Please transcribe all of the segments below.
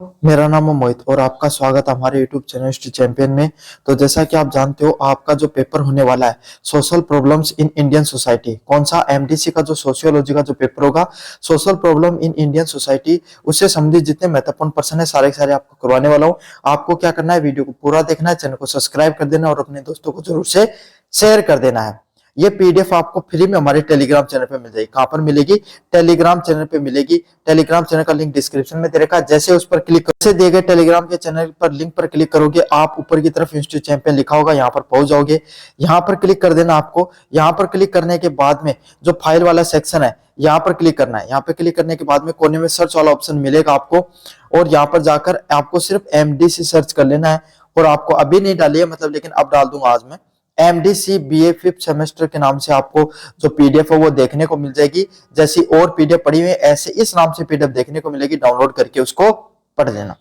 मेरा नाम है मोहित और आपका स्वागत है हमारे YouTube चैनल हिस्ट्री चैंपियन में। तो जैसा कि आप जानते हो, आपका जो पेपर होने वाला है social problems in Indian society, कौन सा एमडीसी का जो सोशियोलॉजी का जो पेपर होगा, social problem in Indian society, उससे संबंधित जितने महत्वपूर्ण प्रश्न है सारे के सारे आपको करवाने वाला हूँ। आपको क्या करना है, वीडियो को पूरा देखना है, चैनल को सब्सक्राइब कर देना और अपने दोस्तों को जरूर से शेयर कर देना है। ये पीडीएफ आपको फ्री में हमारे टेलीग्राम चैनल पे मिल जाएगी। कहां पर मिलेगी? टेलीग्राम चैनल पे मिलेगी। टेलीग्राम चैनल का लिंक डिस्क्रिप्शन में दे रखा है। जैसे उस पर क्लिक से दिए गए टेलीग्राम के चैनल पर लिंक पर क्लिक करोगे, आप ऊपर की तरफ इंस्टीट्यूट चैंपियन लिखा होगा, यहाँ पर पहुंच जाओगे। यहाँ पर क्लिक कर देना आपको। यहाँ पर क्लिक करने के बाद में जो फाइल वाला सेक्शन है, यहाँ पर क्लिक करना है। यहाँ पे क्लिक करने के बाद में कोने में सर्च वाला ऑप्शन मिलेगा आपको, और यहाँ पर जाकर आपको सिर्फ एमडीसी सर्च कर लेना है। और आपको अभी नहीं डाली है मतलब, लेकिन अब डाल दूंगा आज मैं। एमडीसी बीए 5th सेमेस्टर के नाम से आपको जो पीडीएफ है वो देखने को मिल जाएगी। जैसी और पीडीएफ पड़ी हुई है, ऐसे इस नाम से पीडीएफ देखने को मिलेगी। डाउनलोड करके उसको पढ़ लेना।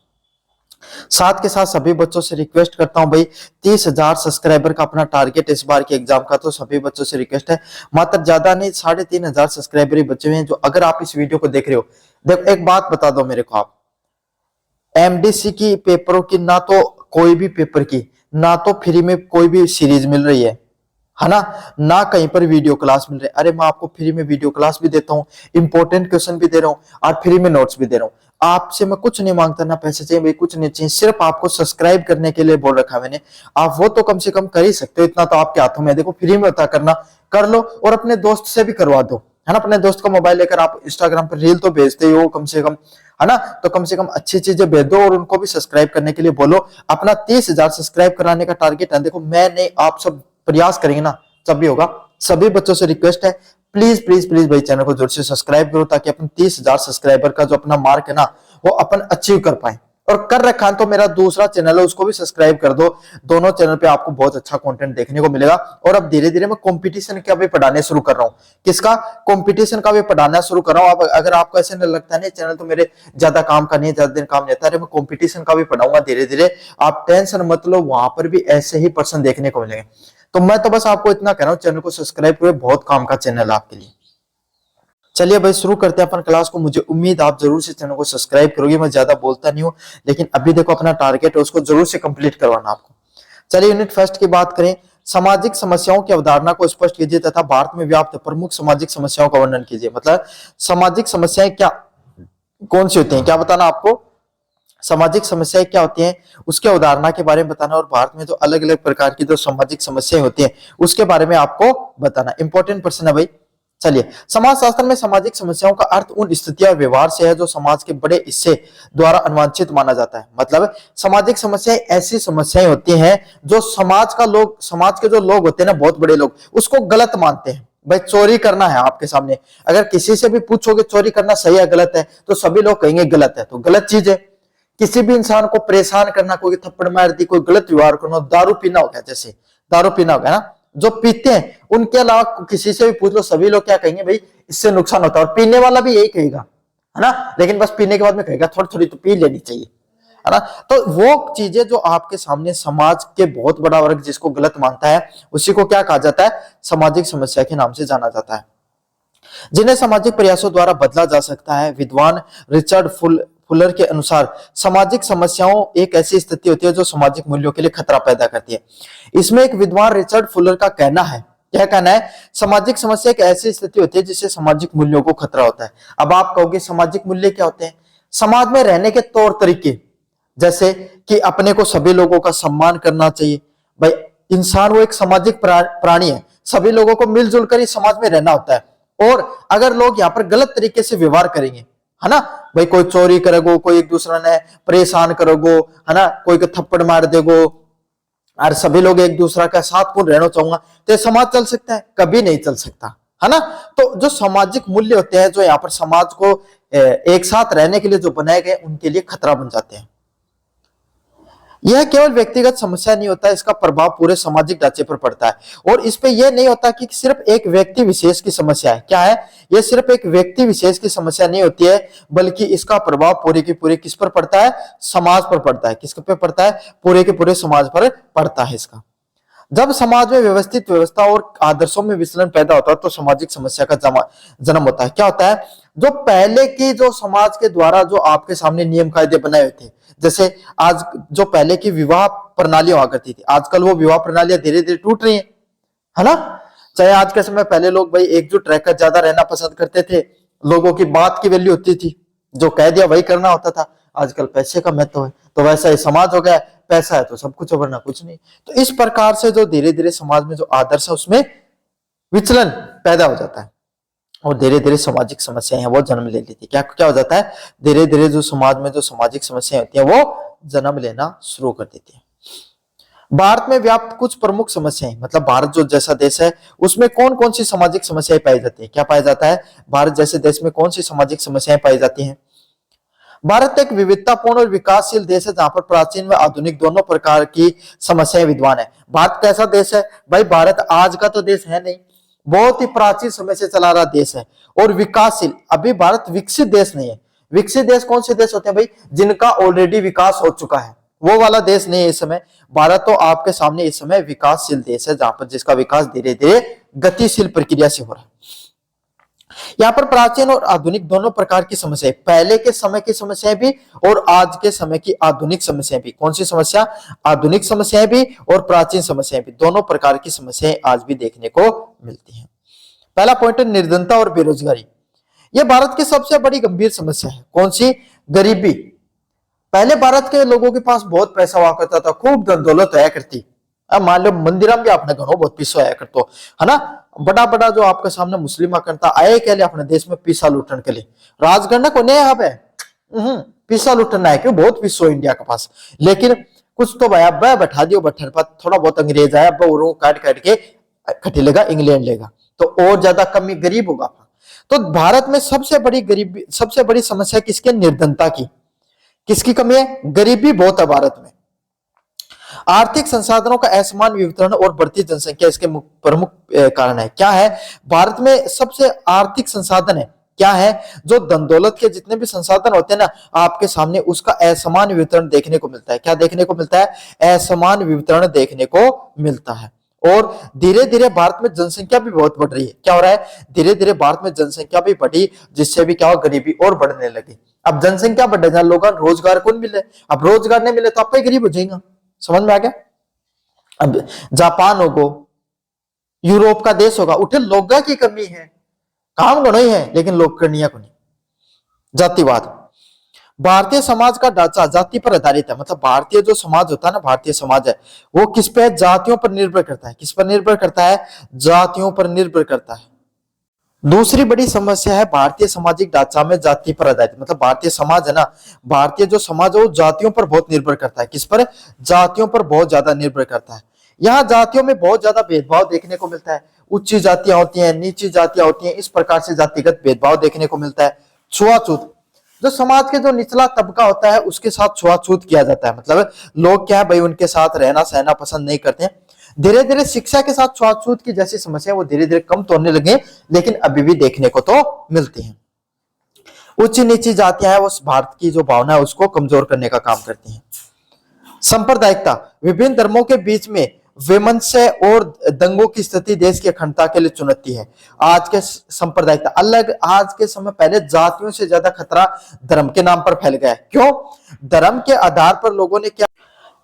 साथ के साथ सभी बच्चों से रिक्वेस्ट करता हूं भाई, 30,000 सब्सक्राइबर का अपना टारगेट इस बार के एग्जाम का। तो सभी बच्चों से रिक्वेस्ट है, मात्र ज्यादा नहीं, 3,500 सब्सक्राइबर ही बचे हुए हैं। जो अगर आप इस वीडियो को देख रहे हो, देखो एक बात बता दो मेरे को, आप एमडीसी की पेपरों की ना तो कोई भी पेपर की ना तो फ्री में कोई भी सीरीज मिल रही है ना कहीं पर वीडियो क्लास मिल रही है। अरे मैं आपको फ्री में वीडियो क्लास भी देता हूँ, इंपॉर्टेंट क्वेश्चन भी दे रहा हूँ और फ्री में नोट्स भी दे रहा हूँ। आपसे मैं कुछ नहीं मांगता, ना पैसे चाहिए भाई, कुछ नहीं चाहिए, सिर्फ आपको सब्सक्राइब करने के लिए बोल रखा है मैंने। आप वो तो कम से कम कर ही सकते हो, इतना तो आपके हाथों में। देखो फ्री में होता करना, कर लो और अपने दोस्त से भी करवा दो, है ना। अपने दोस्त का मोबाइल लेकर आप इंस्टाग्राम पर रील तो भेजते ही हो कम से कम, है ना। तो कम से कम अच्छी चीजें भेज दो और उनको भी सब्सक्राइब करने के लिए बोलो। अपना 30,000 सब्सक्राइब कराने का टारगेट है। देखो मैं नहीं, आप सब प्रयास करेंगे ना तब भी होगा। सभी बच्चों से रिक्वेस्ट है, प्लीज प्लीज प्लीज भाई चैनल को जोर से सब्सक्राइब करो, ताकि अपन 30,000 सब्सक्राइबर का जो अपना मार्क है ना वो अपन अचीव कर पाए। और कर रखा है तो मेरा दूसरा चैनल है, उसको भी सब्सक्राइब कर दो। दोनों चैनल पे आपको बहुत अच्छा कंटेंट देखने को मिलेगा। और अब धीरे धीरे मैं कंपटीशन का भी पढ़ाने शुरू कर रहा हूँ। किसका? कंपटीशन का भी पढ़ाना शुरू कर रहा हूँ। अब अगर आपको ऐसे नहीं लगता नहीं चैनल तो मेरे ज्यादा काम का नहीं है, ज्यादा दिन काम नहीं आता, अरे मैं कंपटीशन का भी पढ़ाऊंगा धीरे धीरे। आप टेंशन मत लो, वहां पर भी ऐसे ही पर्सन देखने को मिलेंगे। तो मैं तो बस आपको इतना कह रहा हूँ, चैनल को सब्सक्राइब करो, बहुत काम का चैनल है आपके लिए। चलिए भाई शुरू करते हैं अपन क्लास को। मुझे उम्मीद आप जरूर से चैनल को सब्सक्राइब करोगे। मैं ज्यादा बोलता नहीं हूँ, लेकिन अभी देखो अपना टारगेट है, उसको जरूर से कंप्लीट करवाना आपको। चलिए यूनिट फर्स्ट की बात करें। सामाजिक समस्याओं की अवधारणा को स्पष्ट कीजिए तथा भारत में व्याप्त प्रमुख सामाजिक समस्याओं का वर्णन कीजिए। मतलब सामाजिक समस्याएं क्या कौन सी होती हैं, क्या बताना आपको। सामाजिक समस्याएं क्या होती हैं उसके अवधारणा के बारे में बताना, और भारत में जो अलग अलग प्रकार की जो सामाजिक समस्याएं होती हैं उसके बारे में आपको बताना। इंपॉर्टेंट प्रश्न है भाई। चलिए, समाज शास्त्र में सामाजिक समस्याओं का अर्थ उन स्थितियों और व्यवहार से है जो समाज के बड़े हिस्से द्वारा अनवांछित माना जाता है। मतलब सामाजिक समस्याएं ऐसी समस्याएं होती हैं जो समाज के जो लोग होते हैं ना, बहुत बड़े लोग, उसको गलत मानते हैं। भाई चोरी करना है आपके सामने, अगर किसी से भी पूछोगे चोरी करना सही है गलत है, तो सभी लोग कहेंगे गलत है, तो गलत चीज है। किसी भी इंसान को परेशान करना, कोई थप्पड़ मार दी, कोई गलत व्यवहार करना, दारू पीना हो गया, जैसे दारू पीना हो गया ना, जो पीते हैं उनके अलावा किसी से भी पूछ लो, सभी लोग क्या कहेंगे, भाई इससे नुकसान होता है। और पीने वाला भी यही कहेगा, है ना। लेकिन बस पीने के बाद में कहेगा थोड़ी थोड़ी तो पी लेनी चाहिए, है ना। तो वो चीजें जो आपके सामने समाज के बहुत बड़ा वर्ग जिसको गलत मानता है, उसी को क्या कहा जाता है, सामाजिक समस्या के नाम से जाना जाता है, जिन्हें सामाजिक प्रयासों द्वारा बदला जा सकता है। विद्वान रिचर्ड फुलर के अनुसार सामाजिक समस्याओं एक ऐसी स्थिति होती है जो सामाजिक मूल्यों के लिए खतरा पैदा करती है। इसमें एक विद्वान रिचर्ड फुलर का कहना है, क्या कहना है, सामाजिक समस्या एक ऐसी स्थिति होती है जिससे सामाजिक मूल्यों को खतरा होता है। अब आप कहोगे सामाजिक मूल्य क्या होते हैं? समाज में रहने के तौर तरीके, जैसे कि अपने को सभी लोगों का सम्मान करना चाहिए। भाई इंसान वो एक सामाजिक प्राणी है, सभी लोगों को मिलजुल कर ही समाज में रहना होता है। और अगर लोग यहाँ पर गलत तरीके से व्यवहार करेंगे, है ना, भाई कोई चोरी करेगो, कोई एक दूसरे ने परेशान करोगो, है ना, कोई को थप्पड़ मार देगो, और सभी लोग एक दूसरा का साथ कौन रहना चाहूंगा, तो समाज चल सकता है? कभी नहीं चल सकता, है ना। तो जो सामाजिक मूल्य होते हैं, जो यहाँ पर समाज को एक साथ रहने के लिए जो बनाए गए, उनके लिए खतरा बन जाते हैं। यह केवल व्यक्तिगत समस्या नहीं होता, इसका प्रभाव पूरे सामाजिक ढांचे पर पड़ता है। और इस पे यह नहीं होता कि सिर्फ एक व्यक्ति विशेष की समस्या है, क्या है, यह सिर्फ एक व्यक्ति विशेष की समस्या नहीं होती है, बल्कि इसका प्रभाव पूरे के पूरे किस पर पड़ता है, समाज पर पड़ता है। किस पे पड़ता है? पूरे के पूरे समाज पर पड़ता है इसका। जब समाज में व्यवस्थित व्यवस्था और आदर्शों में विचलन पैदा होता है तो सामाजिक समस्या का जन्म होता है। क्या होता है, जो पहले की जो समाज के द्वारा जो आपके सामने नियम कायदे बनाए हुए थे, जैसे आज जो पहले की विवाह प्रणाली हुआ करती थी, आजकल वो विवाह प्रणालियां धीरे धीरे टूट रही है ना। चाहे आज के समय, पहले लोग भाई एकजुट रहकर ज्यादा रहना पसंद करते थे, लोगों की बात की वैल्यू होती थी, जो कह दिया वही करना होता था। आजकल पैसे का महत्व है, तो वैसा ही समाज हो गया, पैसा है तो सब कुछ है वरना कुछ नहीं। तो इस प्रकार से जो धीरे धीरे समाज में जो आदर्श है उसमें विचलन पैदा हो जाता है और धीरे धीरे सामाजिक समस्याएं हैं वो जन्म ले लेती है। क्या क्या हो जाता है, धीरे धीरे जो समाज में जो सामाजिक समस्याएं होती है वो जन्म लेना शुरू कर देती है। भारत में व्याप्त कुछ प्रमुख समस्याएं, मतलब भारत जो जैसा देश है उसमें कौन कौन सी सामाजिक समस्याएं पाई जाती है, क्या पाया जाता है, भारत जैसे देश में कौन सी सामाजिक समस्याएं पाई जाती हैं। भारत एक विविधतापूर्ण और विकासशील देश है जहां पर प्राचीन व आधुनिक दोनों प्रकार की समस्याएं विद्यमान है। भारत कैसा देश है भाई, भारत आज का तो देश है नहीं, बहुत ही प्राचीन समय से चला रहा देश है और विकासशील। अभी भारत विकसित देश नहीं है। विकसित देश कौन से देश होते हैं भाई, जिनका ऑलरेडी विकास हो चुका है, वो वाला देश नहीं है इस समय। भारत तो आपके सामने इस समय विकासशील देश है, जहां पर जिसका विकास धीरे धीरे गतिशील प्रक्रिया से हो रहा है। यहाँ पर प्राचीन और आधुनिक दोनों प्रकार की समस्याएं, पहले के समय की समस्याएं भी और आज के समय की आधुनिक समस्याएं भी। कौन सी समस्या, आधुनिक समस्याएं भी और प्राचीन समस्याएं भी, दोनों प्रकार की समस्याएं आज भी देखने को मिलती हैं। पहला पॉइंट है निर्धनता और बेरोजगारी। यह भारत की सबसे बड़ी गंभीर समस्या है। कौन सी, गरीबी। पहले भारत के लोगों के पास बहुत पैसा हुआ करता था, खूब धन दौलत होया करती। अब मान लो मंदिर में आपने घरों बहुत पीसो आया करतो है ना, बड़ा बड़ा जो आपके सामने मुस्लिम करता आए के लिए अपने देश में पीसा लूटने के लिए, राज करना को नहीं यहाँ पे पीसा लूटना है, क्यों, बहुत पीसो इंडिया के पास। लेकिन कुछ तो भाई अब बैठा दियो बठन पर, थोड़ा बहुत अंग्रेज आया अब वो काट काट के खटी लेगा, इंग्लैंड लेगा तो और ज्यादा कमी गरीब होगा। तो भारत में सबसे बड़ी गरीबी, सबसे बड़ी समस्या किसकी, निर्धनता की। किसकी कमी है, गरीबी बहुत है भारत में। आर्थिक संसाधनों का असमान वितरण और बढ़ती जनसंख्या इसके प्रमुख कारण है। क्या है, भारत में सबसे आर्थिक संसाधन है, क्या है, जो धन दौलत के जितने भी संसाधन होते हैं ना आपके सामने, उसका असमान वितरण देखने को मिलता है। क्या देखने को मिलता है, असमान वितरण देखने को मिलता है। और धीरे धीरे भारत में जनसंख्या भी बहुत बढ़ रही है। क्या हो रहा है, धीरे धीरे भारत में जनसंख्या भी बढ़ी, जिससे भी क्या हो, गरीबी और बढ़ने लगी। अब जनसंख्या बढ़े जहां लोगों को रोजगार कौन मिले, अब रोजगार नहीं मिले तो आप ही गरीब हो जाएगा। समझ में आ गया। अब जापान होगो, यूरोप का देश होगा, उठे लोगों की कमी है, काम नहीं है लेकिन लोग करनिया को नहीं। जातिवाद, भारतीय समाज का ढांचा जाति पर आधारित है। मतलब भारतीय जो समाज होता है ना, भारतीय समाज है वो किस पे, जातियों पर निर्भर करता है। किस पर निर्भर करता है, जातियों पर निर्भर करता है। दूसरी बड़ी समस्या है भारतीय सामाजिक ढांचा में जाति पर आधारित। मतलब भारतीय समाज है ना, भारतीय जो समाज है वो जातियों पर बहुत निर्भर करता है। किस पर, जातियों पर बहुत ज्यादा निर्भर करता है। यहाँ जातियों में बहुत ज्यादा भेदभाव देखने को मिलता है। उच्च जातियां होती हैं, नीची जातियां होती हैं, इस प्रकार से जातिगत भेदभाव देखने को मिलता है। छुआछूत, जो समाज के जो निचला तबका होता है उसके साथ छुआछूत किया जाता है। मतलब लोग क्या है भाई, उनके साथ रहना सहना पसंद नहीं करते हैं। धीरे धीरे शिक्षा के साथ छुआछूत की जैसी समस्या वो धीरे धीरे कम तो होने लगे, लेकिन अभी भी देखने को तो मिलती हैं। उच्च नीची जातियां हैं वो भारत की जो भावना है उसको कमजोर करने का काम करती हैं। सांप्रदायिकता, विभिन्न धर्मों के बीच में वैमनस्य और दंगों की स्थिति देश की अखंडता के लिए चुनौती है। आज के सांप्रदायिकता अलग, आज के समय पहले जातियों से ज्यादा खतरा धर्म के नाम पर फैल गया है। क्यों, धर्म के आधार पर लोगों ने क्या।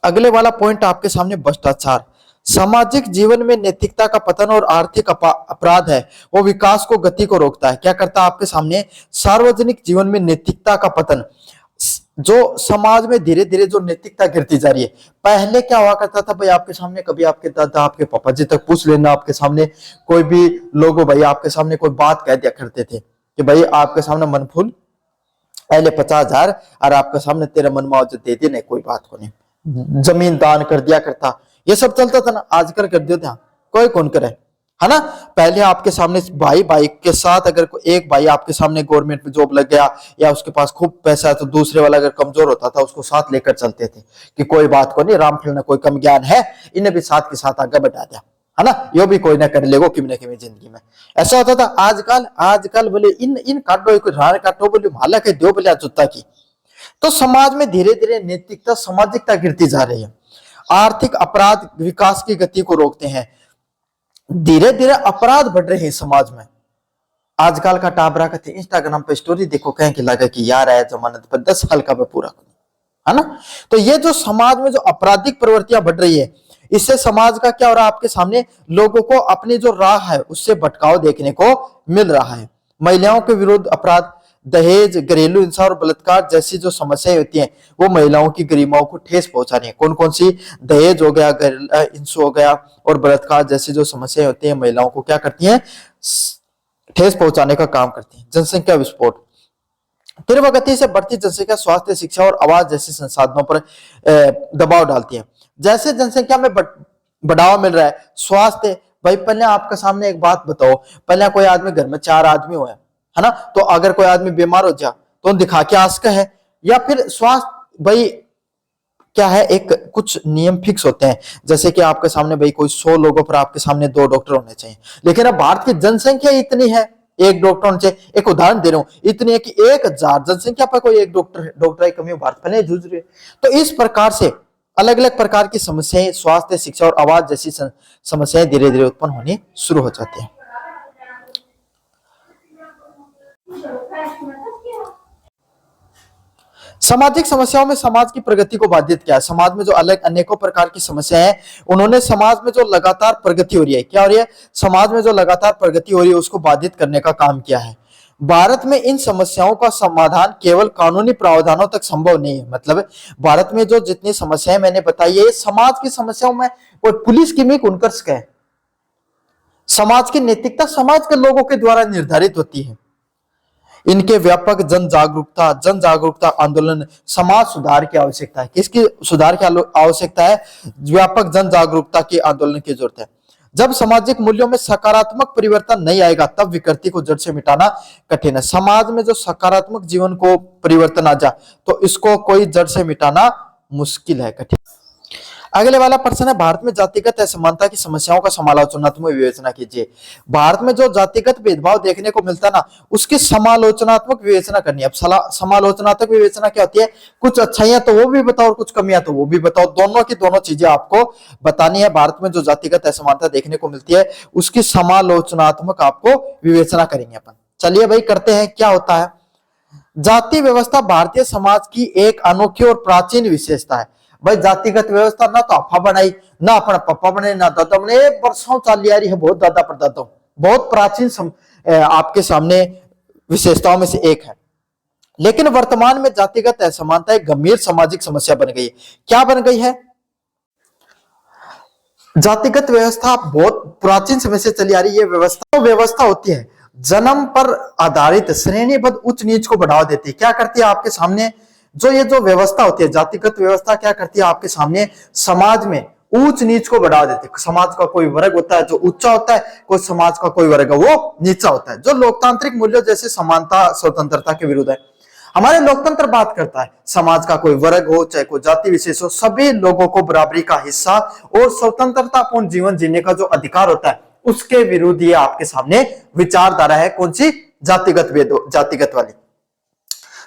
अगले वाला पॉइंट आपके सामने भ्रष्टाचार। सामाजिक जीवन में नैतिकता का पतन और आर्थिक अपराध है वो विकास को, गति को रोकता है। क्या करता है आपके सामने, सार्वजनिक जीवन में नैतिकता का पतन, जो समाज में धीरे धीरे जो नैतिकता गिरती जा रही है। पहले क्या हुआ करता था भाई, आपके सामने कभी आपके दादा आपके पापा जी तक पूछ लेना, आपके सामने कोई भी लोगों भाई आपके सामने कोई बात कह दिया करते थे कि भाई आपके सामने मन फूल पहले 50,000 और आपके सामने तेरा मन मुआवजा दे दे, नहीं कोई बात को नहीं, जमीन दान कर दिया करता, ये सब चलता था ना। आजकल कर दिया था कोई कौन करे, है ना। पहले आपके सामने भाई भाई के साथ, अगर एक भाई आपके सामने गवर्नमेंट में जॉब लग गया या उसके पास खूब पैसा है तो दूसरे वाला अगर कमजोर होता था उसको साथ लेकर चलते थे कि कोई बात को नहीं, रामफल ने कोई कम ज्ञान है, इन्हें भी साथ के साथ आगे बढ़ा दिया, है ना, यो भी कोई ना कर लेगो कि जिंदगी में। ऐसा होता था। आजकल बोले इन काटो रान काटो बोले माला के दो बोले जूता की। तो समाज में धीरे धीरे नैतिकता सामाजिकता गिरती जा रही है। आर्थिक अपराध विकास की गति को रोकते हैं। धीरे धीरे अपराध बढ़ रहे हैं समाज में। आजकल का टाबरा कहते इंस्टाग्राम पे स्टोरी देखो, कहें कि लगे कि यार है जमानत पर 10 साल का मैं पूरा करूं, है ना। तो ये जो समाज में जो आपराधिक प्रवृत्तियां बढ़ रही है, इससे समाज का क्या हो रहा है, आपके सामने लोगों को अपनी जो राह है उससे भटकाव देखने को मिल रहा है। महिलाओं के विरुद्ध अपराध, दहेज, घरेलू हिंसा और बलात्कार जैसी जो समस्याएं होती हैं वो महिलाओं की गरिमाओं को ठेस पहुंचा रही है। कौन कौन सी? दहेज हो गया, हिंसा हो गया और बलात्कार जैसी जो समस्याएं होती हैं महिलाओं को क्या करती हैं, ठेस पहुंचाने का काम करती है। जनसंख्या विस्फोट, तीव्र गति से बढ़ती जनसंख्या स्वास्थ्य, शिक्षा और आवास जैसे संसाधनों पर दबाव डालती है। जैसे जनसंख्या में बढ़ावा मिल रहा है, स्वास्थ्य, भाई पहले आपके सामने एक बात बताओ, पहले कोई आदमी घर में 4 आदमी हुए, है ना, तो अगर कोई आदमी बीमार हो जाए तो दिखा के आसका है, या फिर स्वास्थ्य भाई क्या है, एक कुछ नियम फिक्स होते हैं, जैसे कि आपके सामने भाई कोई 100 लोगों पर आपके सामने 2 डॉक्टर होने चाहिए। लेकिन अब भारत की जनसंख्या इतनी है, एक डॉक्टर होने चाहिए। एक उदाहरण दे रहा हूं, इतनी है कि 1000 जनसंख्या पर कोई एक डॉक्टर की कमी भारत पहले जूझ रही है। तो इस प्रकार से अलग अलग प्रकार की समस्याएं, स्वास्थ्य, शिक्षा और आवास जैसी समस्याएं धीरे धीरे उत्पन्न होनी शुरू हो जाती है। सामाजिक समस्याओं में समाज की प्रगति को बाधित किया है। समाज में जो अलग अनेकों प्रकार की समस्याएं हैं, उन्होंने समाज में जो लगातार प्रगति हो रही है, क्या हो रही है, समाज में जो लगातार प्रगति हो रही है उसको बाधित करने का काम किया है। भारत में इन समस्याओं का समाधान केवल कानूनी प्रावधानों तक संभव नहीं है। मतलब भारत में जो जितनी समस्याएं मैंने बताई है, समाज की समस्याओं में कोई पुलिस की में उनकर है। समाज की नैतिकता समाज के लोगों के द्वारा निर्धारित होती है। इनके व्यापक जन जागरूकता आंदोलन, समाज सुधार की आवश्यकता है। किसकी सुधार की आवश्यकता है? व्यापक जन जागरूकता के आंदोलन की जरूरत है। जब सामाजिक मूल्यों में सकारात्मक परिवर्तन नहीं आएगा तब विकृति को जड़ से मिटाना कठिन है। समाज में जो सकारात्मक जीवन को परिवर्तन आ जाए तो इसको कोई जड़ से मिटाना मुश्किल है, कठिन। अगले वाला प्रश्न है, भारत में जातिगत असमानता की समस्याओं का समालोचनात्मक विवेचना कीजिए। भारत में जो जातिगत भेदभाव देखने को मिलता है ना, उसकी समालोचनात्मक विवेचना करनी है। अब समालोचनात्मक विवेचना क्या होती है? कुछ अच्छाइयां तो वो भी बताओ और कुछ कमियां तो वो भी बताओ, दोनों की दोनों चीजें आपको बतानी है। भारत में जो जातिगत असमानता देखने को मिलती है उसकी समालोचनात्मक आपको विवेचना करेंगे अपन। चलिए भाई करते हैं, क्या होता है। जाति व्यवस्था भारतीय समाज की एक अनोखी और प्राचीन विशेषता है। भाई जातिगत व्यवस्था ना तो आपा बनाई, ना अपना पापा बने, ना दादा बने, वर्षों चाली आ रही है, बहुत दादा परदादा, बहुत प्राचीन आपके सामने विशेषताओं में से एक है। लेकिन वर्तमान में जातिगत असमानता एक गंभीर सामाजिक समस्या बन गई है। क्या बन गई है? जातिगत व्यवस्था बहुत प्राचीन समय से चली आ रही है। व्यवस्था होती है जन्म पर आधारित श्रेणीबद्ध उच्च नीच को बढ़ावा देती है। क्या करती है आपके सामने ये जो व्यवस्था होती है, जातिगत व्यवस्था क्या करती है आपके सामने, समाज में ऊंच नीच को बढ़ावा देती है। समाज का कोई वर्ग होता है जो ऊंचा होता है, कोई समाज का कोई वर्ग है वो नीचा होता है, जो लोकतांत्रिक मूल्यों जैसे समानता, स्वतंत्रता के विरुद्ध है। हमारे लोकतंत्र बात करता है समाज का कोई वर्ग हो चाहे कोई जाति विशेष हो, सभी लोगों को बराबरी का हिस्सा और स्वतंत्रतापूर्ण जीवन जीने का जो अधिकार होता है उसके विरुद्ध ये आपके सामने विचारधारा है। कौन सी? जातिगत वाली।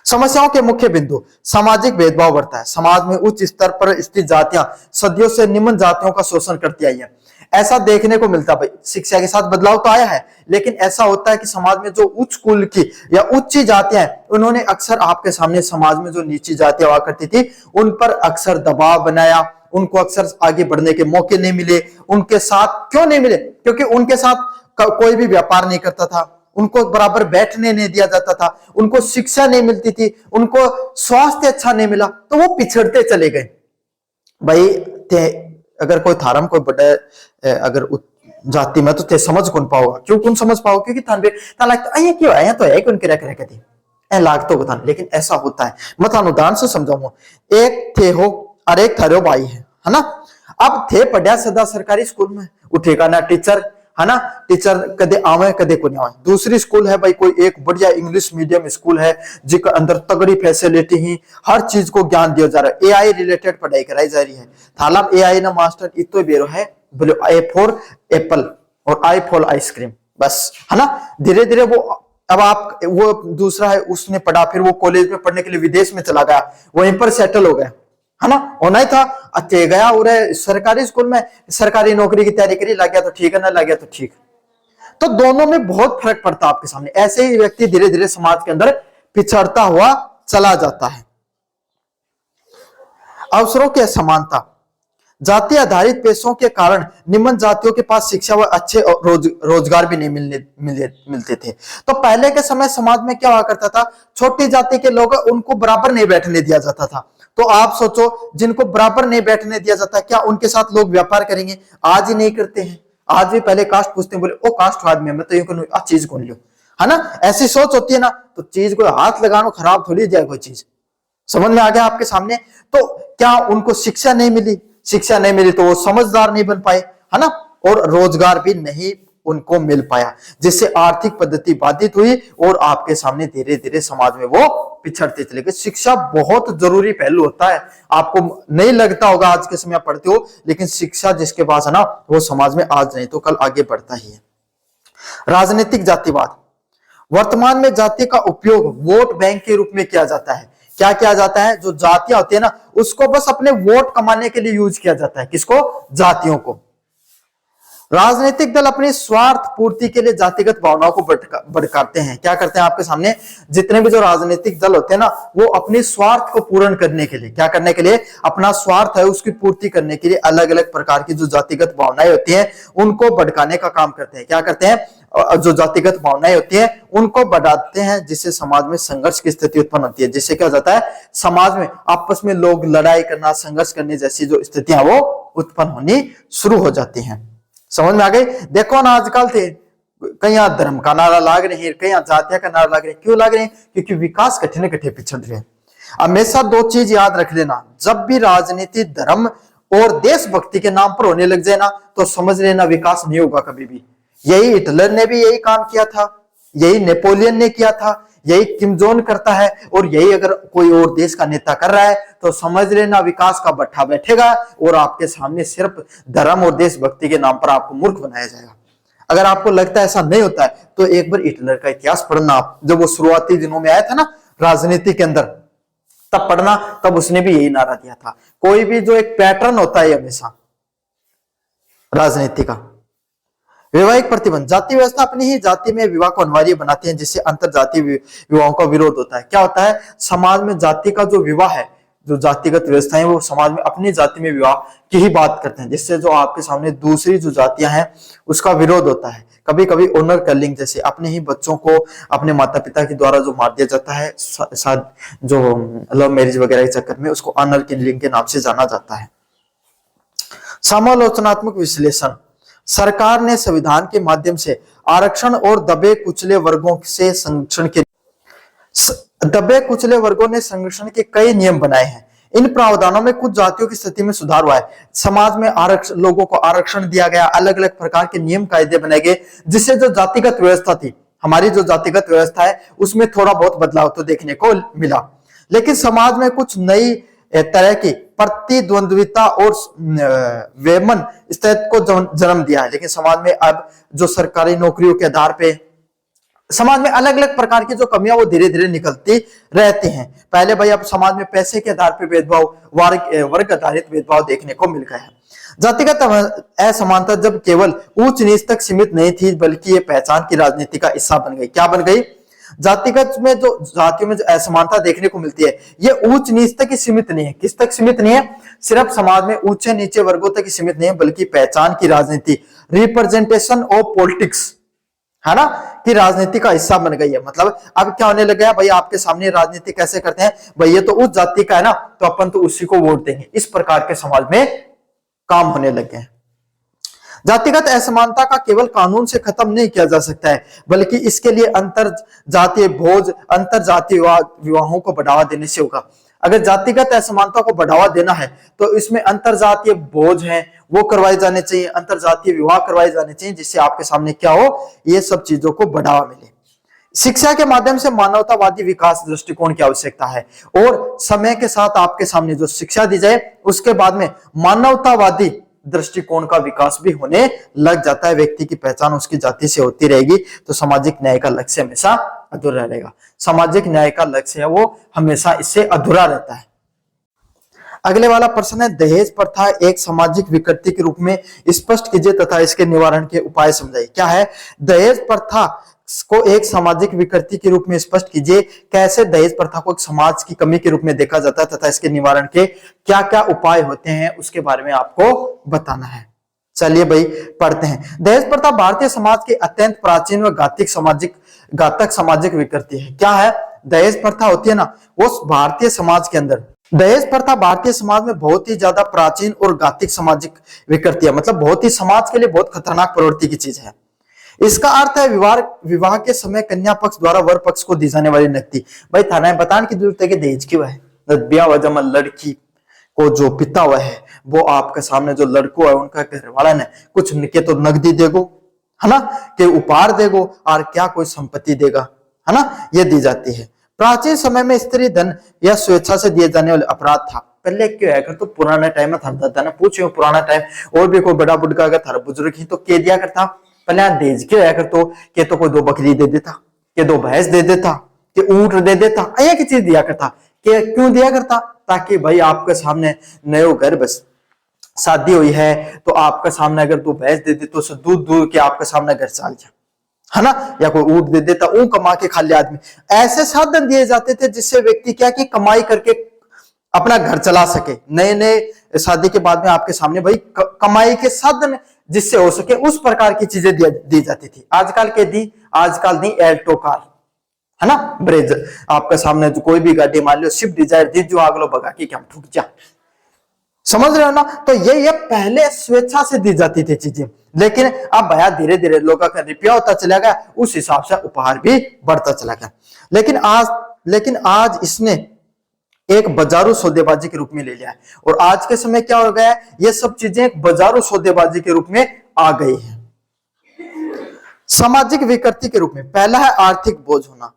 समस्याओं के मुख्य बिंदु, सामाजिक भेदभाव बढ़ता है। समाज में उच्च स्तर पर स्थित जातियां सदियों से निम्न जातियों का शोषण करती आई है। ऐसा देखने को मिलता है। भाई शिक्षा के साथ बदलाव तो आया है, लेकिन ऐसा होता है कि समाज में जो उच्च कुल की या उच्च जातियां हैं, उन्होंने अक्सर आपके सामने समाज में जो नीची जातियां हुआ करती थी उन पर अक्सर दबाव बनाया, उनको अक्सर आगे बढ़ने के मौके नहीं मिले। उनके साथ क्यों नहीं मिले? क्योंकि उनके साथ कोई भी व्यापार नहीं करता था, उनको बराबर बैठने नहीं दिया जाता था, उनको शिक्षा नहीं मिलती थी, उनको स्वास्थ्य अच्छा नहीं मिला, तो वो पिछड़ते चले गए। भाई अगर कोई थारम कोई बड़े अगर जाति में तो ते समझ कौन पाओगा, क्यों कौन समझ पाओ? क्योंकि थान लगता है क्यों है तो है कौन करे थी ए लागतो को थान, लेकिन ऐसा होता है। मैं थान उदाहरण से समझाऊंगा। एक थे हो और एक थारो भाई है ना। अब थे पढ़िया सदा सरकारी स्कूल में, उठेगा ना टीचर, है ना, टीचर कदे आवे कदे को नहीं आवे। दूसरी स्कूल है भाई कोई एक बढ़िया इंग्लिश मीडियम स्कूल है जिसके अंदर तगड़ी फैसिलिटी ही, हर चीज को ज्ञान दिया जा रहा है, एआई रिलेटेड पढ़ाई कराई जा रही है। थाला एआई ना मास्टर इतो बेरो है, बोले ए फॉर एप्पल और आई फॉर आइसक्रीम, बस, है ना। धीरे धीरे वो अब आप वो दूसरा है उसने पढ़ा, फिर वो कॉलेज में पढ़ने के लिए विदेश में चला गया, वहीं पर सेटल हो गया, है ना, होना ही था। अच्छे गया और सरकारी स्कूल में सरकारी नौकरी की तैयारी करी, लग गया तो ठीक है, ना लग गया तो ठीक। तो दोनों में बहुत फर्क पड़ता है आपके सामने। ऐसे ही व्यक्ति धीरे धीरे समाज के अंदर पिछड़ता हुआ चला जाता है। अवसरों की असमानता, जाति आधारित पेशों के कारण निम्न जातियों के पास शिक्षा व अच्छे रोजगार भी नहीं मिलते थे। तो पहले के समय समाज में क्या हुआ करता था, छोटी जाति के लोग उनको बराबर नहीं बैठने दिया जाता था। तो आप सोचो, जिनको बराबर नहीं बैठने दिया जाता, क्या उनके साथ लोग व्यापार करेंगे? आज ही नहीं करते हैं। आज भी पहले कास्ट पूछते हैं, बोले ओ कास्ट आदमी है, मैं तो ये चीज कौन लियो, है ना, ऐसी सोच होती है ना। तो चीज को हाथ लगाना खराब थोड़ी जाए कोई चीज। समझ में आ गया आपके सामने? तो क्या उनको शिक्षा नहीं मिली? शिक्षा नहीं मिली तो वो समझदार नहीं बन पाए, है ना, और रोजगार भी नहीं उनको मिल पाया, जिससे आर्थिक पद्धति बाधित हुई और आपके सामने धीरे धीरे समाज में वो पिछड़ते चले गए। शिक्षा बहुत जरूरी पहलू होता है। आपको नहीं लगता होगा आज के समय पढ़ते हो, लेकिन शिक्षा जिसके पास है ना, वो समाज में आज नहीं तो कल आगे बढ़ता ही है। राजनीतिक जातिवाद, वर्तमान में जाति का उपयोग वोट बैंक के रूप में किया जाता है। क्या किया जाता है, जो जातियां होती है ना, उसको बस अपने वोट कमाने के लिए यूज किया जाता है। किसको? जातियों को। राजनीतिक दल अपनी स्वार्थ पूर्ति के लिए जातिगत भावनाओं को भड़काते हैं। क्या करते हैं आपके सामने, जितने भी जो राजनीतिक दल होते हैं ना, वो अपने स्वार्थ को पूर्ण करने के लिए, क्या करने के लिए, अपना स्वार्थ है उसकी पूर्ति करने के लिए अलग अलग प्रकार की जो जातिगत भावनाएं होती हैं उनको भड़काने का काम करते हैं। क्या करते हैं, जो जातिगत भावनाएं होती हैं उनको बढ़ाते हैं, जिससे समाज में संघर्ष की स्थिति उत्पन्न होती है। जिससे क्या हो जाता है, समाज में आपस में लोग लड़ाई करना, संघर्ष करने जैसी जो स्थितियां वो उत्पन्न होनी शुरू हो जाती हैं। समझ में आ गई? देखो ना, आजकल थे कहीं धर्म का नारा लाग रहे हैं, कहीं जातिया का नारा लाग रहे हैं। क्यों लाग रहे हैं? क्योंकि विकास कठे न कठे पिछड़ रहे हैं। हमेशा दो चीज याद रख लेना, जब भी राजनीति धर्म और देशभक्ति के नाम पर होने लग जाए ना, तो समझ लेना विकास नहीं होगा कभी भी। यही हिटलर ने भी यही काम किया था, यही नेपोलियन ने किया था, यही किम जोन करता है, और यही अगर कोई और देश का नेता कर रहा है तो समझ लेना विकास का भट्ठा बैठेगा और आपके सामने सिर्फ धर्म और देशभक्ति के नाम पर आपको मूर्ख बनाया जाएगा। अगर आपको लगता है ऐसा नहीं होता है तो एक बार हिटलर का इतिहास पढ़ना आप, जब वो शुरुआती दिनों में आया था ना राजनीति के अंदर, तब पढ़ना, तब उसने भी यही नारा दिया था। कोई भी जो एक पैटर्न होता है हमेशा राजनीति का, वैवाहिक प्रतिबंध, जाति व्यवस्था अपनी ही जाति में विवाह को अनिवार्य बनाती है, जिससे अंतर जाति विवाहों का विरोध होता है। क्या होता है, समाज में जाति का जो विवाह है, जो जातिगत व्यवस्था है, वो समाज में अपनी जाति में विवाह की ही बात करते हैं, जिससे जो आपके सामने दूसरी जो जातियां हैं उसका विरोध होता है। कभी कभी ऑनर कलिंग, जैसे अपने ही बच्चों को अपने माता पिता के द्वारा जो मार दिया जाता है, जो लव मैरिज वगैरह के चक्कर में, उसको ऑनर किलिंग के नाम से जाना जाता है। समालोचनात्मक विश्लेषण, सरकार ने संविधान के माध्यम से आरक्षण और दबे कुचले वर्गों से संरक्षण के दबे कुचले वर्गों ने संरक्षण के कई नियम बनाए हैं। इन प्रावधानों में कुछ जातियों की स्थिति में सुधार हुआ है। समाज में आरक्षण, लोगों को आरक्षण दिया गया, अलग अलग प्रकार के नियम कायदे बनाए गए, जिससे जो जातिगत व्यवस्था थी, हमारी जो जातिगत व्यवस्था है, उसमें थोड़ा बहुत बदलाव तो देखने को मिला। लेकिन समाज में कुछ नई तरह की प्रतिद्वंद्विता और वेमन स्थिति को जन्म दिया है। लेकिन समाज में अब जो सरकारी नौकरियों के आधार पे समाज में अलग अलग प्रकार की जो कमियां वो धीरे धीरे निकलती रहती हैं। पहले भाई अब समाज में पैसे के आधार पर भेदभाव, वर्ग आधारित भेदभाव देखने को मिल गया है। जातिगत असमानता जब केवल उच्च नीच तक सीमित नहीं थी, बल्कि ये पहचान की राजनीति का हिस्सा बन गई। क्या बन गई? जातिगत में जो जातियों में जो असमानता देखने को मिलती है, ये उच्च नीच तक ही सीमित नहीं है। किस तक सीमित नहीं है? सिर्फ समाज में ऊंचे नीचे वर्गों तक ही सीमित नहीं है, बल्कि पहचान की राजनीति, रिप्रेजेंटेशन ऑफ पॉलिटिक्स, है ना, कि राजनीति का हिस्सा बन गई है। मतलब अब क्या होने लगा है, भाई आपके सामने राजनीति कैसे करते हैं, भाई ये तो उस जाति का है ना, तो अपन तो उसी को वोट देंगे। इस प्रकार के समाज में काम होने लगे हैं। जातिगत असमानता का केवल कानून से खत्म नहीं किया जा सकता है, बल्कि इसके लिए अंतर जातीय भोज, अंतर जातीय विवाहों को बढ़ावा देने से होगा। अगर जातिगत असमानता को बढ़ावा देना है तो इसमें अंतर जातीय भोज हैं वो करवाए जाने चाहिए, अंतर जातीय विवाह करवाए जाने चाहिए, जिससे आपके सामने क्या हो, ये सब चीजों को बढ़ावा मिले। शिक्षा के माध्यम से मानवतावादी विकास दृष्टिकोण की आवश्यकता है, और समय के साथ आपके सामने जो शिक्षा दी जाए उसके बाद में मानवतावादी दृष्टिकोण का विकास भी होने लग जाता है। व्यक्ति की पहचान उसकी जाति से होती रहेगी तो सामाजिक न्याय का लक्ष्य हमेशा अधूरा रहेगा। सामाजिक न्याय का लक्ष्य है वो हमेशा इससे अधूरा रहता है। अगले वाला प्रश्न है, दहेज प्रथा एक सामाजिक विकृति के रूप में स्पष्ट कीजिए तथा इसके निवारण के उपाय समझाइए। क्या है? दहेज प्रथा को एक सामाजिक विकृति के रूप में स्पष्ट कीजिए। कैसे दहेज प्रथा को एक समाज की कमी के रूप में देखा जाता है तथा इसके निवारण के क्या क्या उपाय होते हैं उसके बारे में आपको बताना है। चलिए भाई पढ़ते हैं। दहेज प्रथा भारतीय समाज के अत्यंत प्राचीन व घातक सामाजिक विकृति है। क्या है? दहेज प्रथा होती है ना, वो भारतीय समाज के अंदर, दहेज प्रथा भारतीय समाज में बहुत ही ज्यादा प्राचीन और घातक सामाजिक विकृति है, मतलब बहुत ही समाज के लिए बहुत खतरनाक प्रवृत्ति की चीज है। इसका अर्थ है विवाह के समय कन्या पक्ष द्वारा वर पक्ष को दी जाने वाली नकदी। भाई थाना बताने की जरूरत है कि दहेज क्यों है? ब्याह व जमा लड़की को जो पिता हुआ है वो आपके सामने जो लड़को है उनका घर वाला ने कुछ के तो नकदी देगो, है ना, के उपहार देगो और क्या कोई संपत्ति देगा, है ना, ये दी जाती है। प्राचीन समय में स्त्री धन या स्वेच्छा से दिए जाने वाले अपराध था। पहले क्यों है कर तो पुराना टाइम में थार दादा ने पूछो पुराना टाइम और भी कोई बड़ा बुढ़ा अगर थारा बुजुर्ग ही तो के दिया करता। पहले दहेज क्यों है कर तो के तो कोई 2 बकरी दे देता, के 2 भैंस दे देता, के ऊंट दे देता, एक चीज दिया करता। के क्यों दिया करता? ताकि भाई आपके सामने नयो घर बस शादी हुई है तो आपके सामने अगर 2 भैंस दे दे तो दूध दूध के आपके सामने घर चल जाए, है ना, या कोई ऊंट दे देता, ऊं कमा के खा ले आदमी। ऐसे साधन दिए जाते थे जिससे व्यक्ति क्या कि कमाई करके अपना घर चला सके। नए नए शादी के बाद में आपके सामने भाई कमाई के साधन जिससे हो सके उस प्रकार की चीजें दी जाती थी। आजकल नहीं एल्टो कार, है ना, ब्रेज आपके सामने जो कोई भी गाड़ी मान लो स्विफ्ट डिजायर दी जो आगलो भगा के क्या ठुक जा, समझ रहे हो ना। तो ये पहले स्वेच्छा से दी जाती थी चीजें, लेकिन अब भैया धीरे धीरे लोगों का रुपया होता चला गया, उस हिसाब से उपहार भी बढ़ता चला गया। लेकिन आज इसने एक बाजारू सौदेबाजी के रूप में ले लिया है और आज के समय क्या हो गया है, ये सब चीजें एक बाजारू सौदेबाजी के रूप में आ गई है। सामाजिक विकृति के रूप में पहला है आर्थिक बोझ होना।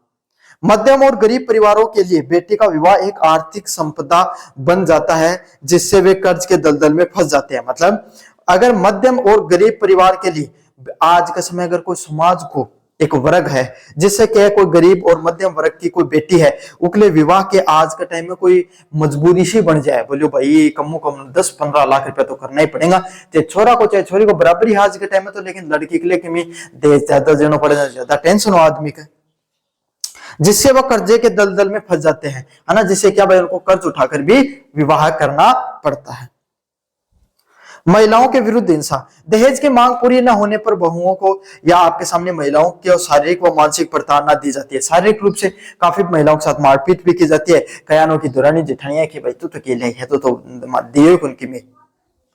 मध्यम और गरीब परिवारों के लिए बेटी का विवाह एक आर्थिक संपदा बन जाता है जिससे वे कर्ज के दलदल में फंस जाते हैं। मतलब अगर मध्यम और गरीब परिवार के लिए आज के समय अगर कोई समाज को एक वर्ग है जिससे क्या कोई गरीब और मध्यम वर्ग की कोई बेटी है उनके विवाह के आज के टाइम में कोई मजबूरी सी बन जाए, बोलो भाई कम 10-15 लाख रुपया तो करना ही पड़ेगा, चाहे छोरा को चाहे छोरी को बराबर ही आज के टाइम में। तो लेकिन लड़की के लिए कमी दहेज ज्यादा देना पड़ेगा, ज्यादा टेंशन हो आदमी का, जिससे वह कर्जे के दलदल में फंस जाते हैं, है ना, जिससे क्या भाई उनको कर्ज उठाकर भी विवाह करना पड़ता है। महिलाओं के विरुद्ध हिंसा। दहेज की मांग पूरी न होने पर बहुओं को या आपके सामने महिलाओं की शारीरिक व मानसिक प्रताड़ना दी जाती है। शारीरिक रूप से काफी महिलाओं के साथ मारपीट भी की जाती है। कयानों की दुरानी जेठानियां की भाई तू तो अकेले है तो दिए उनकी में,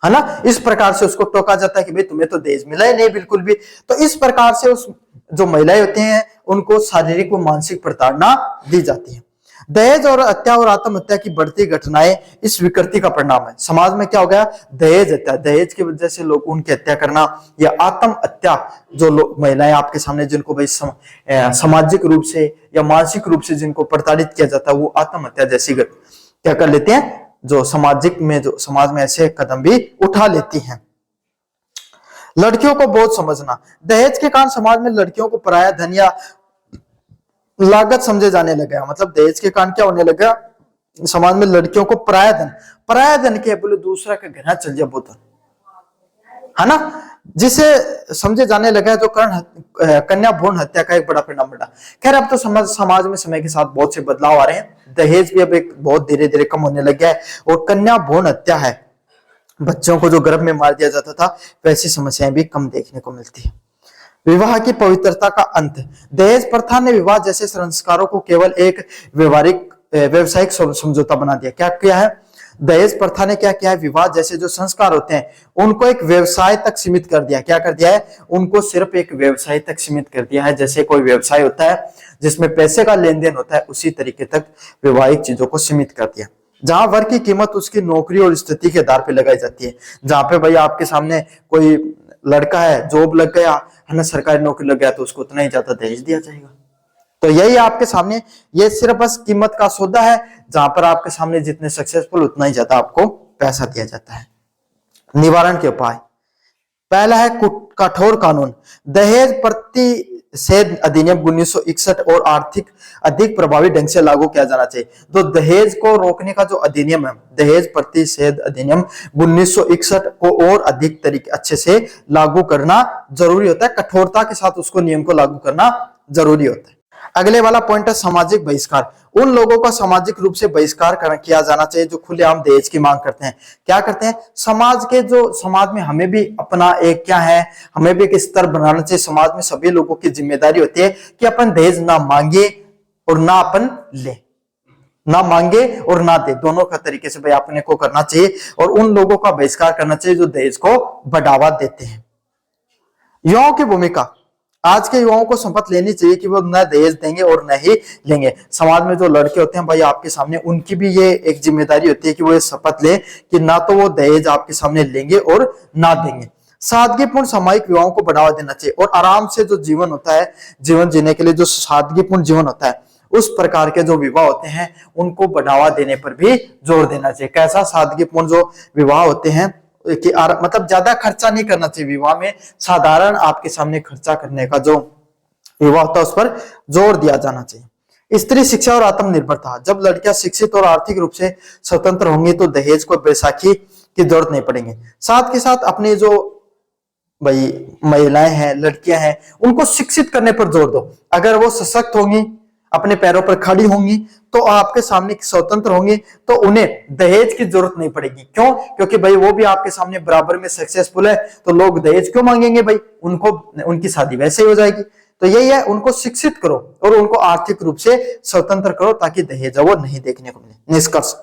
है ना, इस प्रकार से उसको टोका जाता है कि भाई तुम्हें तो दहेज मिला ही नहीं बिल्कुल भी। तो इस प्रकार से उस जो महिलाएं होती हैं उनको शारीरिक व मानसिक प्रताड़ना दी जाती है। दहेज और हत्या और आत्महत्या की बढ़ती घटनाएं इस विकृति का परिणाम है। समाज में क्या हो गया, दहेज हत्या, दहेज की वजह से लोग उनकी हत्या करना या आत्महत्या, जो लोग महिलाएं आपके सामने जिनको भाई सामाजिक रूप से या मानसिक रूप से जिनको प्रताड़ित किया जाता है वो आत्महत्या जैसी क्या कर लेते हैं, जो समाज में ऐसे कदम भी उठा लेती हैं। लड़कियों को बोझ समझना। दहेज के कारण समाज में लड़कियों को पराया धन या लागत समझे जाने लगा। मतलब दहेज के कारण क्या होने लगा, समाज में लड़कियों को पराया धन के बोले दूसरा का घर चल जाए बोतल, है ना, जिसे समझे जाने लगा जो कन्या भ्रूण हत्या का एक बड़ा परिणाम बना। खैर अब तो समाज में समय के साथ बहुत से बदलाव आ रहे हैं। दहेज भी अब एक बहुत धीरे धीरे कम होने लग गया है और कन्या भ्रूण हत्या है, बच्चों को जो गर्भ में मार दिया जाता था, वैसी समस्याएं भी कम देखने को मिलती है। विवाह की पवित्रता का अंत। दहेज प्रथा ने विवाह जैसे संस्कारों को केवल एक व्यवसायिक समझौता बना दिया। क्या किया है दहेज प्रथा ने, क्या किया है, विवाह जैसे जो संस्कार होते हैं उनको एक व्यवसाय तक सीमित कर दिया। क्या कर दिया है, उनको सिर्फ एक व्यवसाय तक सीमित कर दिया है। जैसे कोई व्यवसाय होता है जिसमें पैसे का लेन देन होता है, उसी तरीके तक वैवाहिक चीजों को सीमित कर दिया। जहां वर की कीमत उसकी नौकरी और स्थिति के आधार पर लगाई जाती है। जहां पे भाई आपके सामने कोई लड़का है, जॉब लग गया है ना, सरकारी नौकरी लग गया, तो उसको उतना ही ज्यादा दहेज दिया जाएगा। तो यही आपके सामने, ये सिर्फ बस कीमत का सौदा है, जहां पर आपके सामने जितने सक्सेसफुल उतना ही ज्यादा आपको पैसा दिया जाता है। निवारण के उपाय। पहला है कठोर कानून। दहेज प्रति से अधिनियम 1961 और आर्थिक अधिक प्रभावी ढंग से लागू किया जाना चाहिए। तो दहेज को रोकने का जो अधिनियम है, दहेज प्रतिषेध अधिनियम 1961 को और अधिक तरीके अच्छे से लागू करना जरूरी होता है, कठोरता के साथ उसको नियम को लागू करना जरूरी होता है। अगले वाला पॉइंट है सामाजिक बहिष्कार। उन लोगों का सामाजिक रूप से बहिष्कार किया जाना चाहिए जो खुलेआम दहेज की मांग करते हैं। क्या करते हैं, समाज में हमें भी अपना एक क्या है, हमें भी एक स्तर बनाना चाहिए। समाज में सभी लोगों की जिम्मेदारी होती है कि अपन दहेज ना मांगे और ना अपन ले, ना मांगे और ना दे, दोनों का तरीके से भाई अपने को करना चाहिए। और उन लोगों का बहिष्कार करना चाहिए जो दहेज को बढ़ावा देते हैं। युवाओं की भूमिका, आज के युवाओं को शपथ लेनी चाहिए कि वो न दहेज देंगे और न ही लेंगे। समाज में जो लड़के होते हैं भाई आपके सामने, उनकी भी ये एक जिम्मेदारी होती है कि वो ये शपथ ले कि ना तो वो दहेज आपके सामने लेंगे और ना देंगे। सादगीपूर्ण सामाजिक विवाहों को बढ़ावा देना चाहिए और आराम से जो जीवन होता है, जीवन जीने के लिए जो सादगीपूर्ण जीवन होता है, उस प्रकार के जो विवाह होते हैं उनको बढ़ावा देने पर भी जोर देना चाहिए। कैसा सादगीपूर्ण जो विवाह होते हैं कि मतलब ज्यादा खर्चा नहीं करना चाहिए विवाह में, साधारण आपके सामने खर्चा करने का जो विवाह होता है उस पर जोर दिया जाना चाहिए। स्त्री शिक्षा और आत्मनिर्भरता, जब लड़कियां शिक्षित और आर्थिक रूप से स्वतंत्र होंगी तो दहेज को बैसाखी की जरूरत नहीं पड़ेगी। साथ के साथ अपने जो भाई महिलाएं हैं, लड़कियां हैं, उनको शिक्षित करने पर जोर दो। अगर वो सशक्त होंगी, अपने पैरों पर खड़ी होंगी, तो आपके सामने स्वतंत्र होंगी, तो उन्हें दहेज की जरूरत नहीं पड़ेगी। क्यों? क्योंकि भाई वो भी आपके सामने बराबर में सक्सेसफुल है, तो लोग दहेज क्यों मांगेंगे भाई, उनको उनकी शादी वैसे ही हो जाएगी। तो यही है, उनको शिक्षित करो और उनको आर्थिक रूप से स्वतंत्र करो ताकि दहेज वो नहीं देखने को मिले। निष्कर्ष,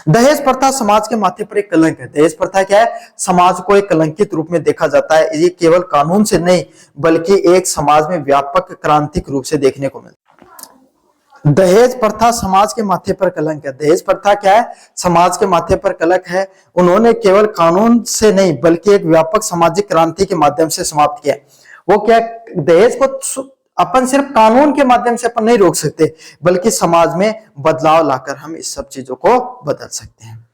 दहेज प्रथा समाज के माथे पर एक कलंक है। दहेज प्रथा क्या है, समाज को एक कलंकित रूप में देखा जाता है। ये केवल कानून से नहीं बल्कि एक समाज में व्यापक क्रांतिक रूप से देखने को मिलता है। दहेज प्रथा समाज के माथे पर कलंक है। दहेज प्रथा क्या है, समाज के माथे पर कलंक है। उन्होंने केवल कानून से नहीं बल्कि एक व्यापक सामाजिक क्रांति के माध्यम से समाप्त किया। वो क्या, दहेज को अपन सिर्फ कानून के माध्यम से अपन नहीं रोक सकते, बल्कि समाज में बदलाव लाकर हम इस सब चीजों को बदल सकते हैं।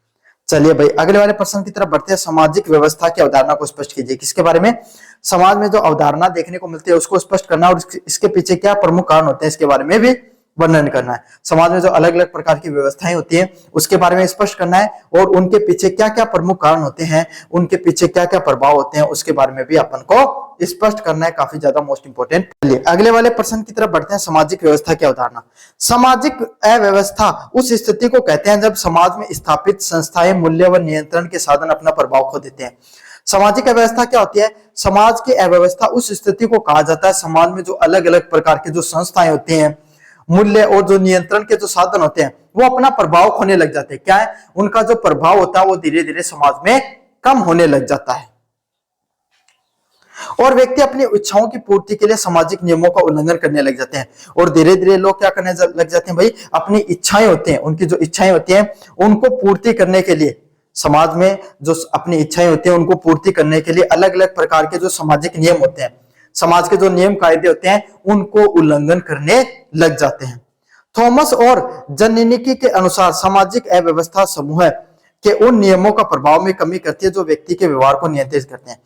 चलिए भाई अगले वाले प्रश्न की तरफ बढ़ते हैं। सामाजिक व्यवस्था की अवधारणा को स्पष्ट कीजिए। किसके बारे में, समाज में जो अवधारणा देखने को मिलती है उसको स्पष्ट करना और इसके पीछे क्या प्रमुख कारण होते हैं इसके बारे में भी वर्णन करना है। समाज में जो अलग अलग प्रकार की व्यवस्थाएं होती हैं उसके बारे में स्पष्ट करना है और उनके पीछे क्या क्या प्रमुख कारण होते हैं, उनके पीछे क्या क्या प्रभाव होते हैं उसके बारे में भी अपन को स्पष्ट करना है। काफी ज्यादा मोस्ट इंपोर्टेंट। चलिए अगले वाले प्रश्न की तरफ बढ़ते हैं। सामाजिक व्यवस्था की अवधारणा। सामाजिक अव्यवस्था उस स्थिति को कहते हैं जब समाज में स्थापित संस्थाएं मूल्य व नियंत्रण के साधन अपना प्रभाव खो देते हैं। सामाजिक अव्यवस्था क्या होती है, समाज की अव्यवस्था उस स्थिति को कहा जाता है समाज में जो अलग अलग प्रकार के जो संस्थाएं होती हैं, मूल्य और जो नियंत्रण के जो साधन होते हैं वो अपना प्रभाव खोने लग जाते हैं। क्या है, उनका जो प्रभाव होता है वो धीरे धीरे समाज में कम होने लग जाता है और व्यक्ति अपनी इच्छाओं की पूर्ति के लिए सामाजिक नियमों का उल्लंघन करने लग जाते हैं। और धीरे धीरे लोग क्या करने लग जाते हैं भाई, अपनी इच्छाएं होती हैं, उनकी जो इच्छाएं होती हैं उनको पूर्ति करने के लिए, समाज में जो अपनी इच्छाएं होती हैं उनको पूर्ति करने के लिए अलग अलग प्रकार के जो सामाजिक नियम होते हैं, समाज के जो नियम कायदे होते हैं उनको उल्लंघन करने लग जाते हैं। थॉमस और जनिनिकी के अनुसार सामाजिक अव्यवस्था समूह के उन नियमों का प्रभाव में कमी करती है जो व्यक्ति के व्यवहार को नियंत्रित करते हैं।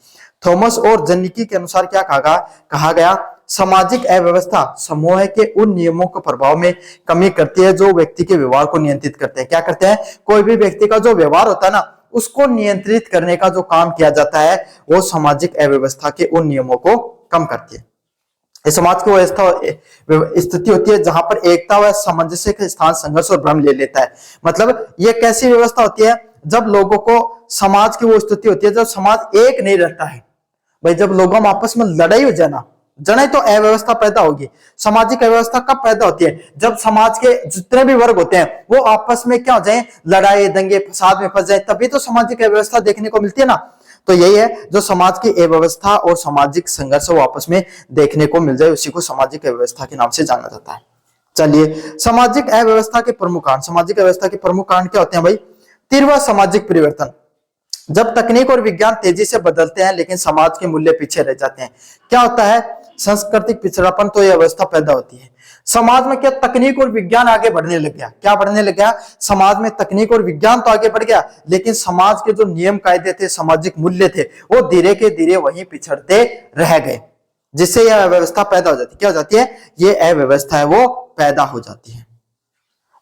थॉमस और जनिनिकी के अनुसार क्या कहा गया, सामाजिक अव्यवस्था समूह के उन नियमों के प्रभाव में कमी करती है जो व्यक्ति के व्यवहार को नियंत्रित करते हैं। क्या करते हैं, कोई भी व्यक्ति का जो व्यवहार होता है ना उसको नियंत्रित करने का जो काम किया जाता है वो सामाजिक अव्यवस्था के उन नियमों को कम करती है। समाज की व्यवस्था स्थिति होती है जहां पर एकता व सामंजस्य के स्थान संघर्ष और भ्रम ले लेता है। मतलब ये कैसी व्यवस्था होती है, जब लोगों को, समाज की वो स्थिति होती है जब समाज एक नहीं रहता है भाई, जब लोगों में आपस में लड़ाई हो जाना, जने तो अव्यवस्था पैदा होगी। सामाजिक अव्यवस्था कब पैदा होती है, जब समाज के जितने भी वर्ग होते हैं वो आपस में क्या हो जाए, लड़ाई दंगे फसाद में फंस जाए, तभी तो सामाजिक अव्यवस्था देखने को मिलती है ना। तो यही है, जो समाज की अव्यवस्था और सामाजिक संघर्ष वो आपस में देखने को मिल जाए उसी को सामाजिक अव्यवस्था के नाम से जाना जाता है। चलिए सामाजिक अव्यवस्था के प्रमुख कारण। सामाजिक अव्यवस्था के प्रमुख कारण क्या होते हैं भाई, तीव्र सामाजिक परिवर्तन। जब तकनीक और विज्ञान तेजी से बदलते हैं लेकिन समाज के मूल्य पीछे रह जाते हैं। क्या होता है, सांस्कृतिक पिछड़ापन, तो यह अवस्था पैदा होती है। समाज में क्या, तकनीक और विज्ञान आगे बढ़ने लग गया। क्या बढ़ने लग गया, समाज में तकनीक और विज्ञान तो आगे बढ़ गया लेकिन समाज के जो नियम कायदे थे, सामाजिक मूल्य थे, वो धीरे के धीरे वहीं पिछड़ते रह गए। जिससे यह अव्यवस्था पैदा हो जाती है। क्या हो जाती है? ये अव्यवस्था है वो पैदा हो जाती है।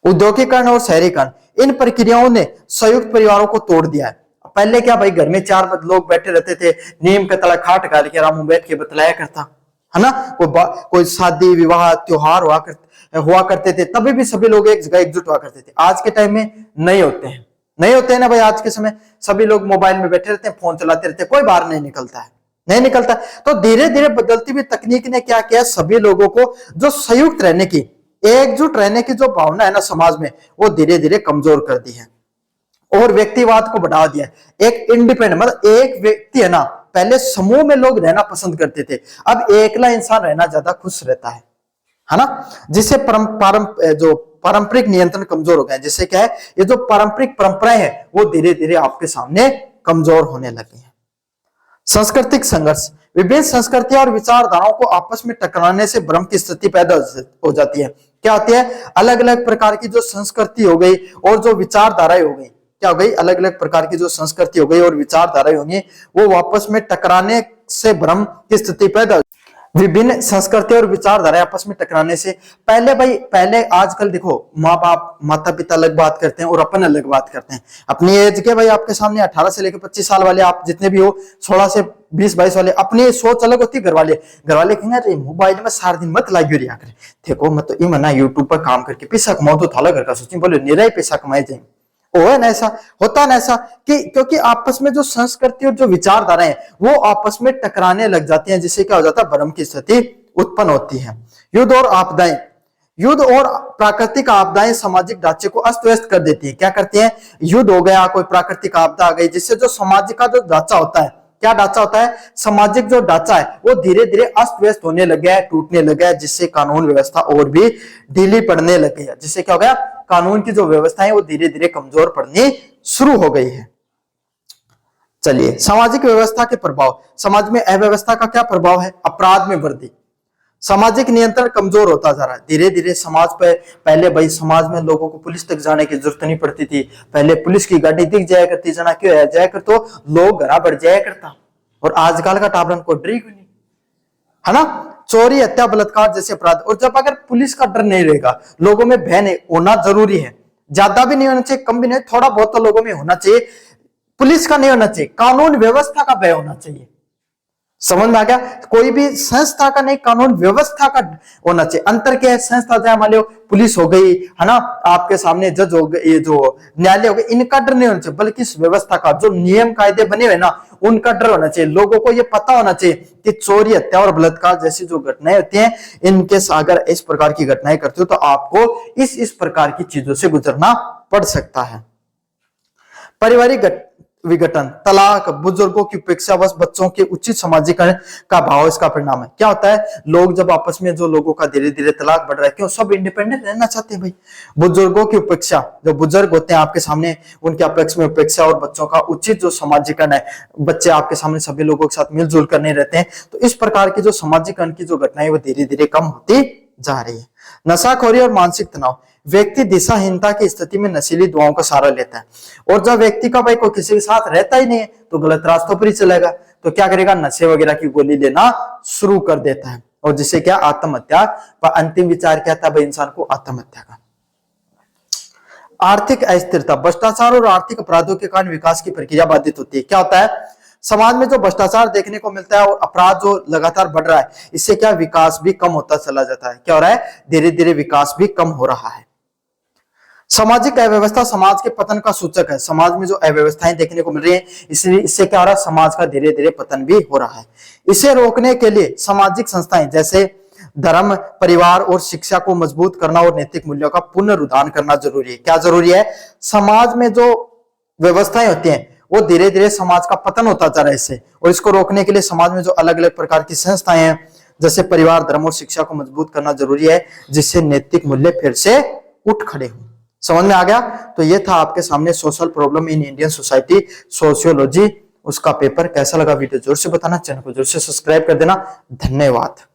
औद्योगिकरण और शहरीकरण, इन प्रक्रियाओं ने संयुक्त परिवारों को तोड़ दिया है। पहले क्या भाई, घर में 4 लोग बैठे रहते थे, नीम का तला खाट डाल के आराम बैठ के बतलाया करता है ना। कोई शादी विवाह त्योहार हुआ करते थे, तभी भी सभी लोग एक जगह एकजुट हुआ करते थे। आज के टाइम में नहीं होते हैं ना भाई। आज के समय सभी लोग मोबाइल में बैठे रहते हैं, फोन चलाते रहते हैं, कोई बाहर नहीं निकलता। तो धीरे धीरे बदलती हुई तकनीक ने क्या किया, सभी लोगों को जो संयुक्त रहने की, एकजुट रहने की जो भावना है ना समाज में, वो धीरे धीरे कमजोर कर दी है और व्यक्तिवाद को बढ़ावा दिया है। एक इंडिपेंडेंट, मतलब एक व्यक्ति है ना, पहले समूह में लोग रहना पसंद करते थे, अब एकला इंसान रहना ज्यादा खुश रहता है ना। जिससे पारंपरिक नियंत्रण कमजोर हो गए। जिससे क्या है, ये जो पारंपरिक परंपराएं हैं वो धीरे धीरे आपके सामने कमजोर होने लगी हैं। सांस्कृतिक संघर्ष, विभिन्न संस्कृतियां और विचारधाराओं को आपस में टकराने से भ्रम की स्थिति पैदा हो जाती है। क्या होती है, अलग अलग प्रकार की जो संस्कृति हो गई और जो विचारधाराएं हो गई, क्या हो गई, अलग अलग प्रकार की जो संस्कृति हो गई और विचारधाराएं होंगी, वो आपस में टकराने से भ्रम की स्थिति पैदा। विभिन्न संस्कृति और विचारधारा आपस में टकराने से पहले आजकल देखो, माँ बाप माता पिता अलग बात करते हैं और अपन अलग बात करते हैं। अपनी एज के भाई आपके सामने 18 से लेकर 25 साल वाले, आप जितने भी हो, 16 से 20-22 वाले, अपनी सोच अलग होती है। घर वाले कहेंगे अरे मोबाइल में सारा दिन मत लाइयो रिया करे, देखो मैं तो इमना यूट्यूब पर काम करके पैसा कमाओ तो थाला घर का सोची, बोले निरा ही पैसा कमाए जाए। होता ना ऐसा कि क्योंकि आपस में जो संस्कृति और जो विचारधाराएं हैं वो आपस में टकराने लग जाती हैं, जिससे क्या हो जाता है, भ्रम की स्थिति उत्पन्न होती है। युद्ध और प्राकृतिक आपदाएं सामाजिक ढांचे को अस्त व्यस्त कर देती है। क्या करती हैं, युद्ध हो गया, कोई प्राकृतिक आपदा आ गई, जिससे जो समाज का जो ढांचा होता है, क्या ढांचा होता है, सामाजिक जो ढांचा है वो धीरे धीरे अस्त व्यस्त होने लग गया है, टूटने लग गया है, जिससे कानून व्यवस्था और भी ढीली पड़ने लग गई है। जिससे क्या हो गया, कानून की जो व्यवस्था है वो धीरे धीरे कमजोर पड़नी शुरू हो गई है। चलिए, सामाजिक व्यवस्था के प्रभाव, समाज में अव्यवस्था का क्या प्रभाव है, अपराध में वृद्धि, सामाजिक नियंत्रण कमजोर होता जा रहा है धीरे धीरे समाज पे। पहले भाई समाज में लोगों को पुलिस तक जाने की जरूरत नहीं पड़ती थी, पहले पुलिस की गाड़ी दिख जाया करती, जना क्यों है जाया कर तो लोग घरा बढ़ जाया करता। और आजकल का टाबरन को डर नहीं, है ना। चोरी हत्या बलात्कार जैसे अपराध, और जब अगर पुलिस का डर नहीं रहेगा, लोगों में भय होना जरूरी है, ज्यादा भी नहीं होना चाहिए, कम भी नहीं, थोड़ा बहुत तो लोगों में होना चाहिए। पुलिस का नहीं होना चाहिए, कानून व्यवस्था का भय होना चाहिए। समझ में आ गया, कोई भी संस्था का नहीं, कानून व्यवस्था का होना चाहिए। अंतर क्या है, संस्था चाहे मान लो पुलिस हो गई, है ना, आपके सामने जज हो गए, ये जो न्यायालय हो गए, इनका डर नहीं होना चाहिए, बल्कि इस व्यवस्था का जो नियम कायदे बने हुए ना, उनका डर होना चाहिए। लोगों को ये पता होना चाहिए कि चोरी हत्या और बलात्कार जैसी जो घटनाएं होती हैं, इनके अगर इस प्रकार की घटनाएं करते हो तो आपको इस प्रकार की चीजों से गुजरना पड़ सकता है। पारिवारिक विघटन, तलाक, बुजुर्गों की उपेक्षा, बस बच्चों के उचित समाजीकरण का भाव इसका परिणाम है। क्या होता है, लोग जब आपस में जो लोगों का धीरे धीरे तलाक बढ़ रहा है, क्यों, सब इंडिपेंडेंट रहना चाहते हैं भाई। बुजुर्गों की उपेक्षा, जो बुजुर्ग होते हैं आपके सामने, उनके अपेक्ष में उपेक्षा और बच्चों का उचित जो समाजीकरण है, बच्चे आपके सामने सभी लोगों के साथ मिलजुल कर नहीं रहते हैं, तो इस प्रकार की जो समाजीकरण की जो घटनाएं वो धीरे धीरे कम होती जा रही है। नशाखोरी और मानसिक तनाव, व्यक्ति दिशाहीनता की स्थिति में नशीली दवाओं का सहारा लेता है, और जब व्यक्ति का भाई कोई किसी के साथ रहता ही नहीं है तो गलत रास्तों पर ही चलेगा, तो क्या करेगा, नशे वगैरह की गोली लेना शुरू कर देता है, और जिससे क्या, आत्महत्या का अंतिम विचार क्या था भाई इंसान को, आत्महत्या का। आर्थिक अस्थिरता, भ्रष्टाचार और आर्थिक अपराधों के कारण विकास की प्रक्रिया बाधित होती है। क्या होता है, समाज में जो भ्रष्टाचार देखने को मिलता है और अपराध जो लगातार बढ़ रहा है, इससे क्या, विकास भी कम होता चला जाता है। क्या हो रहा है, धीरे धीरे विकास भी कम हो रहा है। सामाजिक अव्यवस्था समाज के पतन का सूचक है। समाज में जो अव्यवस्थाएं देखने को मिल रही है, इससे क्या हो रहा है, समाज का धीरे धीरे पतन भी हो रहा है। इसे रोकने के लिए सामाजिक संस्थाएं जैसे धर्म, परिवार और शिक्षा को मजबूत करना और नैतिक मूल्यों का पुनरुद्धार करना जरूरी है। क्या जरूरी है, समाज में जो व्यवस्थाएं होती हैं वो धीरे धीरे समाज का पतन होता जा रहा है इससे, और इसको रोकने के लिए समाज में जो अलग अलग प्रकार की संस्थाएं हैं जैसे परिवार, धर्म और शिक्षा को मजबूत करना जरूरी है, जिससे नैतिक मूल्य फिर से उठ खड़े हों। समझ में आ गया। तो ये था आपके सामने social problem in Indian society, sociology, उसका पेपर। कैसा लगा वीडियो जोर से बताना, चैनल को जोर से सब्सक्राइब कर देना। धन्यवाद।